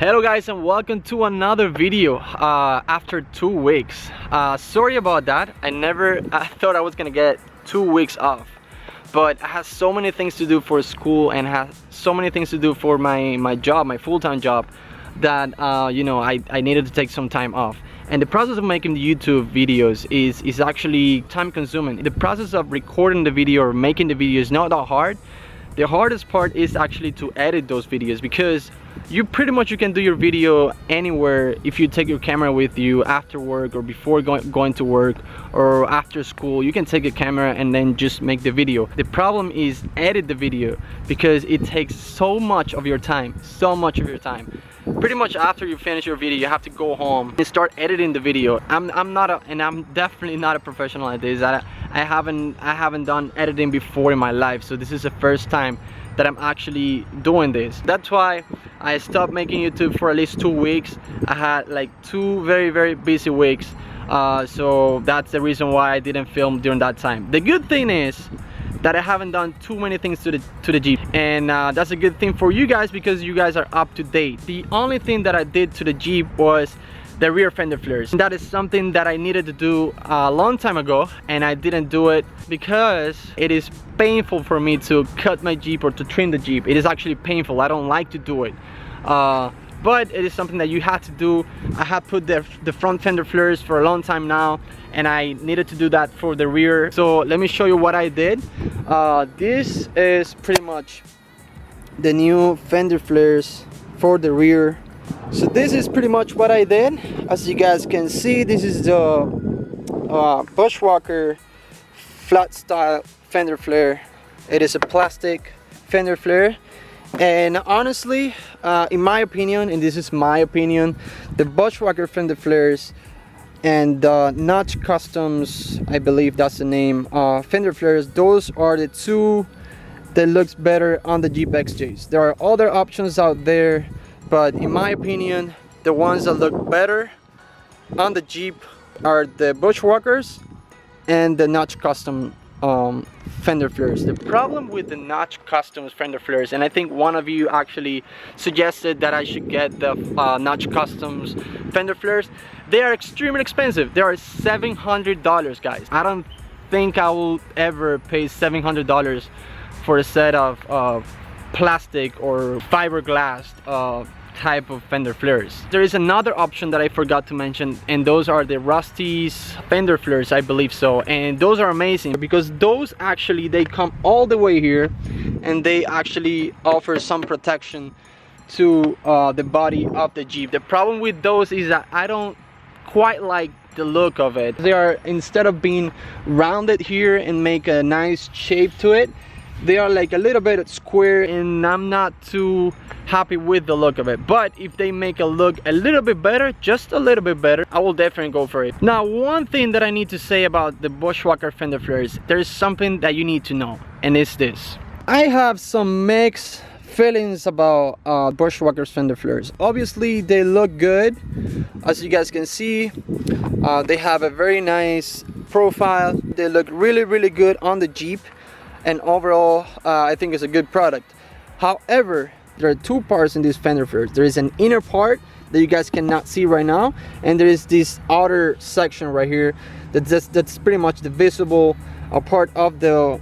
Hello guys, and welcome to another video after 2 weeks. Sorry about that. I thought I was gonna get 2 weeks off, but I had so many things to do for school and had so many things to do for my job, my full-time job, that you know, I needed to take some time off. And the process of making the YouTube videos is actually time consuming. The process of recording the video or making the video is not that hard. The hardest part is actually to edit those videos, because you can do your video anywhere. If you take your camera with you after work or before going to work or after school, you can take a camera and then just make the video. The problem is edit the video, because it takes so much of your time, Pretty much after you finish your video, you have to go home and start editing the video. I'm definitely not a professional at this. I haven't done editing before in my life, so this is the first time that I'm actually doing this. That's why I stopped making YouTube for at least 2 weeks. I had like 2 very busy weeks, so that's the reason why I didn't film during that time. The good thing is that I haven't done too many things to the Jeep, and that's a good thing for you guys, because you guys are up to date. The only thing that I did to the Jeep was the rear fender flares. That is something that I needed to do a long time ago, and I didn't do it because it is painful for me to cut my Jeep or to trim the Jeep. It is actually painful. I don't like to do it, but it is something that you have to do. I have put the front fender flares for a long time now, and I needed to do that for the rear. So let me show you what I did. This is pretty much the new fender flares for the rear. So this is pretty much what I did. As you guys can see, this is the Bushwacker flat style fender flare. It is a plastic fender flare, and honestly, in my opinion, and this is my opinion, the Bushwacker fender flares and Notch Customs, I believe that's the name, fender flares, those are the two that looks better on the Jeep XJs. There are other options out there, but in my opinion, the ones that look better on the Jeep are the Bushwackers and the Notch Custom fender flares. The problem with the Notch Customs fender flares, and I think one of you actually suggested that I should get the Notch Customs fender flares, they are extremely expensive. They are $700, guys. I don't think I will ever pay $700 for a set of plastic or fiberglass type of fender flares. There is another option that I forgot to mention, and those are the Rusty's fender flares, I believe so, and those are amazing because those actually, they come all the way here, and they actually offer some protection to the body of the Jeep. The problem with those is that I don't quite like the look of it. They are, instead of being rounded here and make a nice shape to it, they are like a little bit square, and I'm not too happy with the look of it. But if they make a look a little bit better, just a little bit better, I will definitely go for it. Now, one thing that I need to say about the Bushwacker fender flares, there's something that you need to know, and it's this. I have some mixed feelings about Bushwacker's fender flares. Obviously, they look good, as you guys can see. They have a very nice profile. They look really good on the Jeep, and overall I think it's a good product. However, there are 2 parts in these fender flares. There is an inner part that you guys cannot see right now, and there is this outer section right here that's pretty much the visible part of the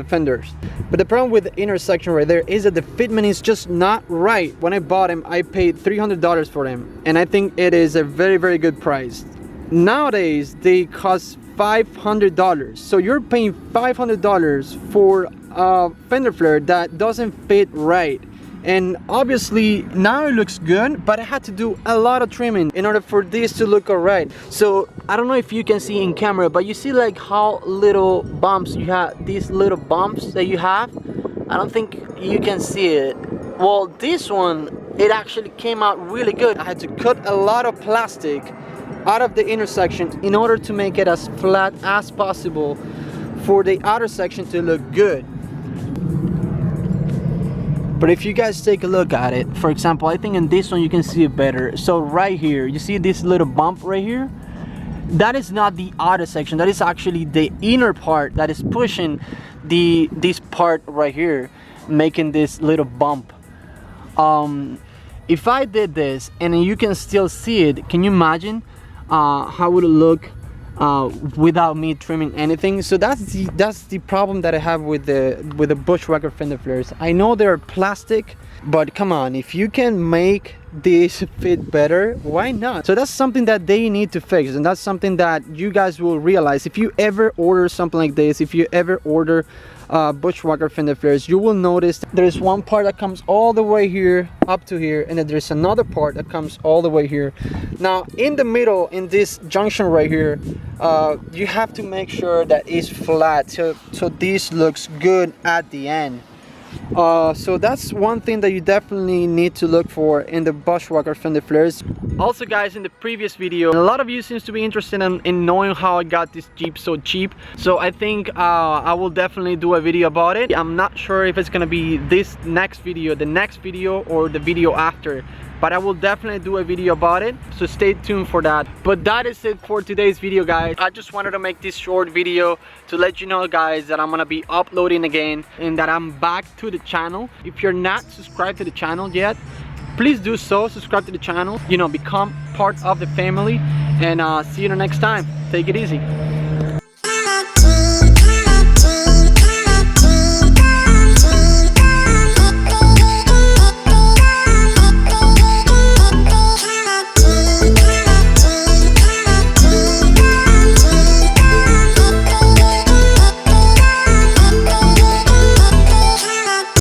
fenders. But the problem with the inner section right there is that the fitment is just not right. When I bought them, I paid $300 for them, and I think it is a very good price. Nowadays they cost $500, so you're paying $500 for a fender flare that doesn't fit right. And obviously now it looks good, but I had to do a lot of trimming in order for this to look alright. So I don't know if you can see in camera, but you see like how little bumps you have, these little bumps that you have. I don't think you can see it. Well, this one, it actually came out really good. I had to cut a lot of plastic out of the intersection in order to make it as flat as possible for the outer section to look good. But if you guys take a look at it, for example, I think in this one you can see it better. So right here, you see this little bump right here? That is not the outer section, that is actually the inner part that is pushing this part right here, making this little bump. if I did this and you can still see it, can you imagine how would it look without me trimming anything? So that's the problem that I have with the Bushwacker fender flares. I know they're plastic, but come on, if you can make this fit better, why not? So that's something that they need to fix, and that's something that you guys will realize if you ever order something like this. If you ever order Bushwacker fender flares, you will notice there's one part that comes all the way here up to here, and then there's another part that comes all the way here. Now in the middle, in this junction right here, you have to make sure that it's flat, so this looks good at the end. So that's one thing that you definitely need to look for in the Bushwacker fender flares. Also guys, in the previous video, a lot of you seems to be interested in knowing how I got this Jeep so cheap. So I think I will definitely do a video about it. I'm not sure if it's gonna be this next video, the next video, or the video after, but I will definitely do a video about it, so stay tuned for that. But that is it for today's video, guys. I just wanted to make this short video to let you know, guys, that I'm gonna be uploading again and that I'm back to the channel. If you're not subscribed to the channel yet, please do so. Subscribe to the channel, you know, become part of the family, and see you the next time. Take it easy.